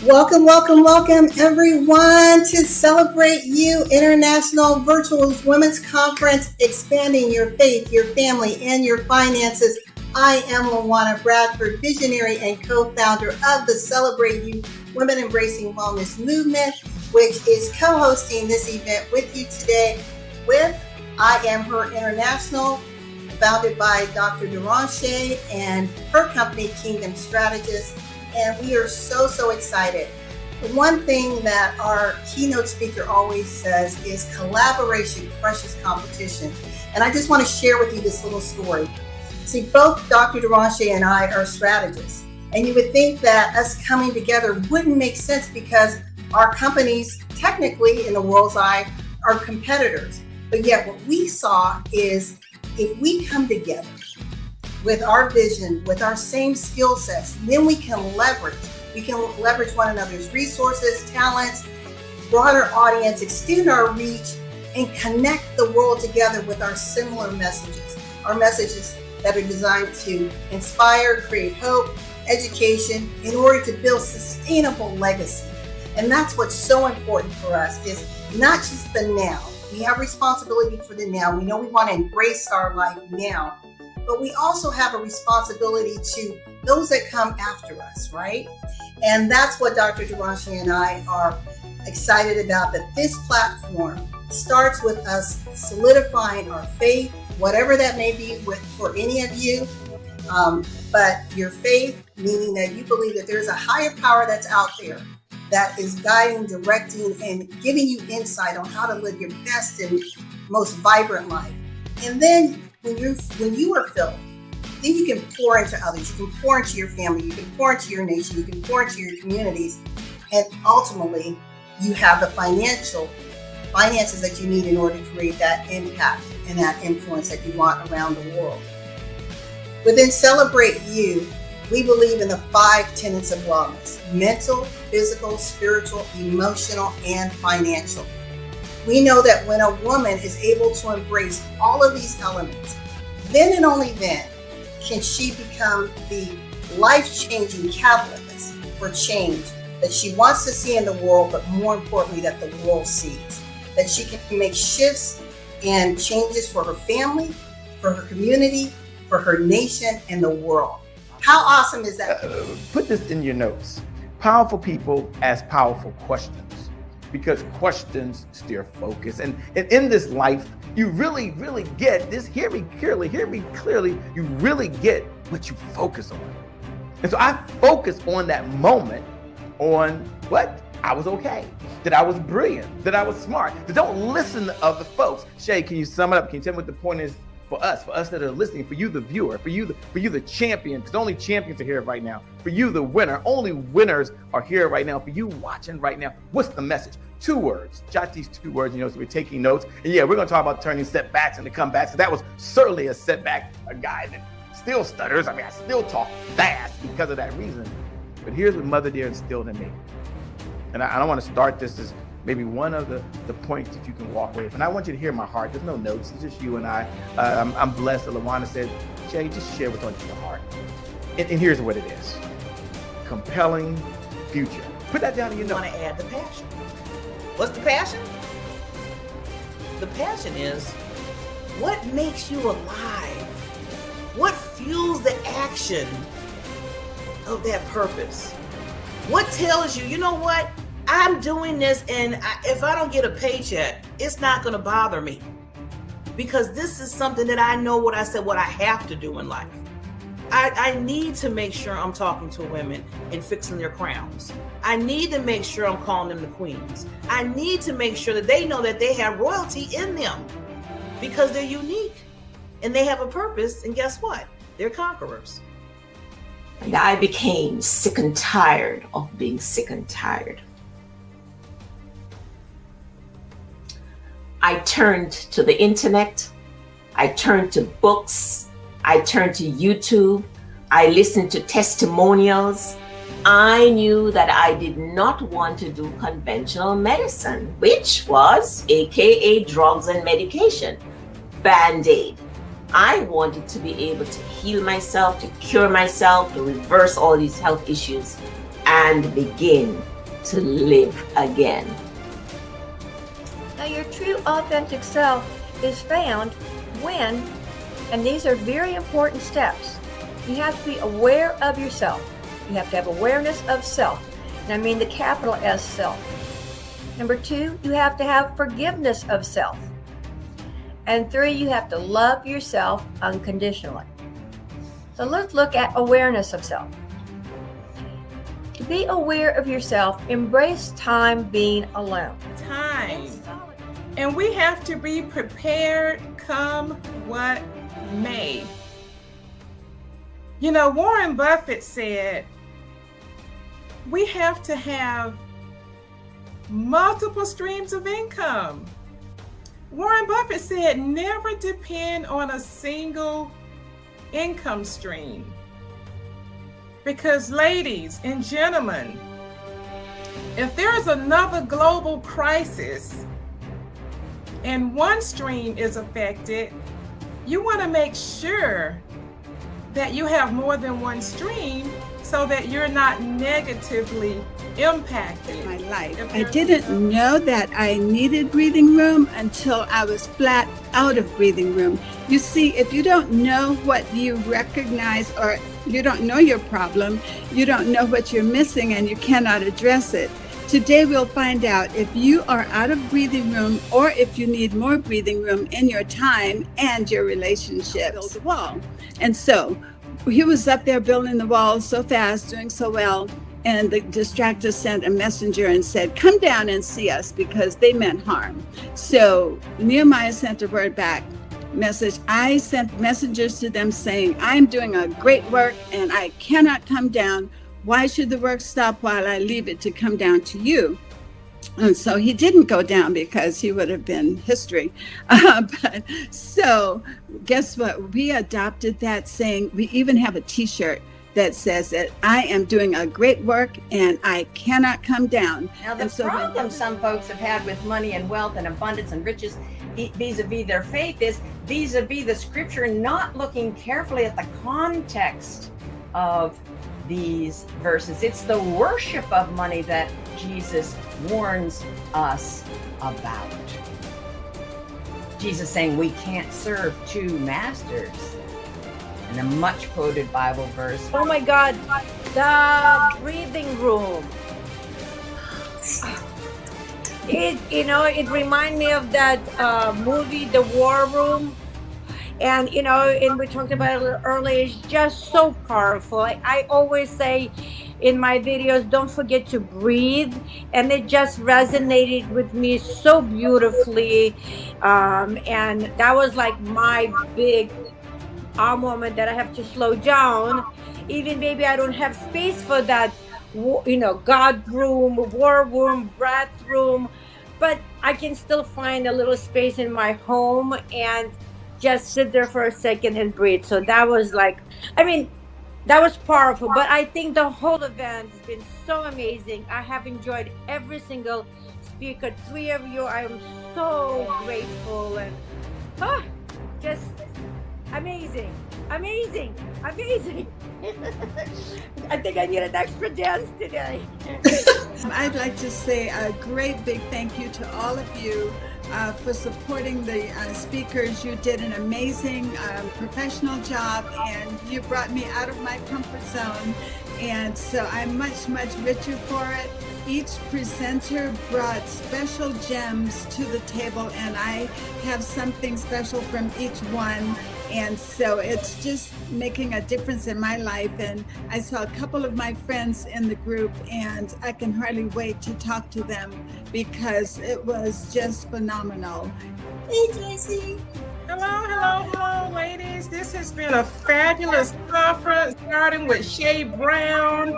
Welcome, welcome, welcome, everyone, to Celebrate You International Virtual Women's Conference, expanding your faith, your family, and your finances. I am Lawana Bradford, visionary and co-founder of the Celebrate You Women Embracing Wellness Movement, which is co-hosting this event with you today with I Am Her International, founded by Dr. Duranche and her company, Kingdom Strategists. And we are so excited. The one thing that our keynote speaker always says is collaboration crushes competition. And I just want to share with you this little story. See, both Dr. Duranche and I are strategists. And you would think that us coming together wouldn't make sense because our companies, technically in the world's eye, are competitors. But yet what we saw is if we come together with our vision, with our same skill sets, then we can leverage. We can leverage one another's resources, talents, broader audience, extend our reach, and connect the world together with our similar messages. Our messages that are designed to inspire, create hope, education, in order to build sustainable legacy. And that's what's so important for us, is not just the now. We have responsibility for the now. We know we want to embrace our life now, but we also have a responsibility to those that come after us, right? And that's what Dr. Duranche and I are excited about, that this platform starts with us solidifying our faith, whatever that may be for any of you. But your faith, meaning that you believe that there's a higher power that's out there that is guiding, directing, and giving you insight on how to live your best and most vibrant life. And then when you are filled, then you can pour into others. You can pour into your family. You can pour into your nation. You can pour into your communities. And ultimately, you have the finances that you need in order to create that impact and that influence that you want around the world. Within Celebrate You, we believe in the 5 tenets of wellness: mental, physical, spiritual, emotional, and financial. We know that when a woman is able to embrace all of these elements, then and only then can she become the life-changing catalyst for change that she wants to see in the world, but more importantly, that the world sees. That she can make shifts and changes for her family, for her community, for her nation, and the world. How awesome is that? Put this in your notes. Powerful people ask powerful questions, because questions steer focus. And in this life, you really get this. Hear me clearly. You really get what you focus on. And so I focus on that moment, on what? I was okay, that I was brilliant, that I was smart. That don't listen to other folks. Shay, can you sum it up? Can you tell me what the point is for us that are listening, for you, the viewer, for you, the champion, because only champions are here right now. For you, the winner, only winners are here right now. For you watching right now, what's the message? 2 words. Jot these 2 words, so we're taking notes. And yeah, we're going to talk about turning setbacks into comebacks. So that was certainly a setback, a guy that still stutters. I still talk fast because of that reason. But here's what Mother Dear instilled in me. And I don't want to start this as maybe one of the points that you can walk away with. And I want you to hear my heart. There's no notes. It's just you and I. I'm blessed that Lawana said, Jay, just share what's on your heart. And here's what it is. Compelling future. Put that down in your notes. You want to add the passion. What's the passion? The passion is what makes you alive? What fuels the action of that purpose? What tells you, you know what? I'm doing this, and if I don't get a paycheck, it's not going to bother me, because this is something that I know what I have to do in life. I need to make sure I'm talking to women and fixing their crowns. I need to make sure I'm calling them the queens. I need to make sure that they know that they have royalty in them, because they're unique and they have a purpose. And guess what? They're conquerors. And I became sick and tired of being sick and tired. I turned to the internet. I turned to books. I turned to YouTube. I listened to testimonials. I knew that I did not want to do conventional medicine, which was AKA drugs and medication, Band-Aid. I wanted to be able to heal myself, to cure myself, to reverse all these health issues. and begin to live again. Now, your true authentic self is found when, and these are very important steps, you have to be aware of yourself. You have to have awareness of self. And I mean the capital S self. Number 2, you have to have forgiveness of self. And 3, you have to love yourself unconditionally. So let's look at awareness of self. To be aware of yourself, embrace time being alone. Time. And we have to be prepared come what may. You know, Warren Buffett said, we have to have multiple streams of income. Warren Buffett said, never depend on a single income stream. Because ladies and gentlemen, if there is another global crisis and one stream is affected, you want to make sure that you have more than one stream so that you're not negatively impacted. My life. I didn't know that I needed breathing room until I was flat out of breathing room. You see, if you don't know what you recognize, or you don't know your problem, you don't know what you're missing, and you cannot address it. Today we'll find out if you are out of breathing room or if you need more breathing room in your time and your relationships. Build the wall. And so he was up there building the wall so fast, doing so well, and the distractor sent a messenger and said, come down and see us, because they meant harm. So Nehemiah sent a word back message. I sent messengers to them saying, I'm doing a great work and I cannot come down. Why should the work stop while I leave it to come down to you? And so he didn't go down, because he would have been history. But so guess what? We adopted that saying. We even have a T-shirt that says that I am doing a great work and I cannot come down. Now, the problem some folks have had with money and wealth and abundance and riches vis-a-vis their faith is vis-a-vis the scripture, not looking carefully at the context of these verses. It's the worship of money that Jesus warns us about. Jesus saying we can't serve two masters. And a much quoted Bible verse. Oh my God, the breathing room. It reminds me of that movie, The War Room. And, and we talked about it earlier, it's just so powerful. I always say in my videos, don't forget to breathe. And it just resonated with me so beautifully. And that was like my big moment that I have to slow down. Even maybe I don't have space for that, God room, war room, breath room. But I can still find a little space in my home and just sit there for a second and breathe. So that was that was powerful. But I think the whole event has been so amazing. I have enjoyed every single speaker. 3 of you, I am so grateful, and just amazing. I think I need an extra dance today. I'd like to say a great big thank you to all of you for supporting the speakers. You did an amazing professional job, and you brought me out of my comfort zone. And so I'm much, much richer for it. Each presenter brought special gems to the table, and I have something special from each one. And so it's just making a difference in my life. And I saw a couple of my friends in the group, and I can hardly wait to talk to them because it was just phenomenal. Hey, JC. Hello, ladies. This has been a fabulous conference, starting with Shay Brown,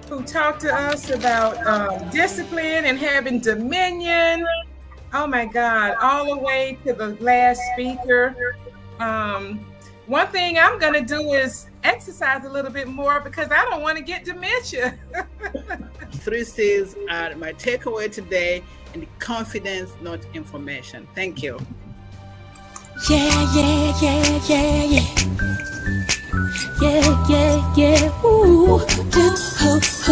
who talked to us about discipline and having dominion. Oh my God, all the way to the last speaker. One thing I'm going to do is exercise a little bit more because I don't want to get dementia. 3 C's are my takeaway today, and confidence, not information. Thank you. Yeah. Ooh.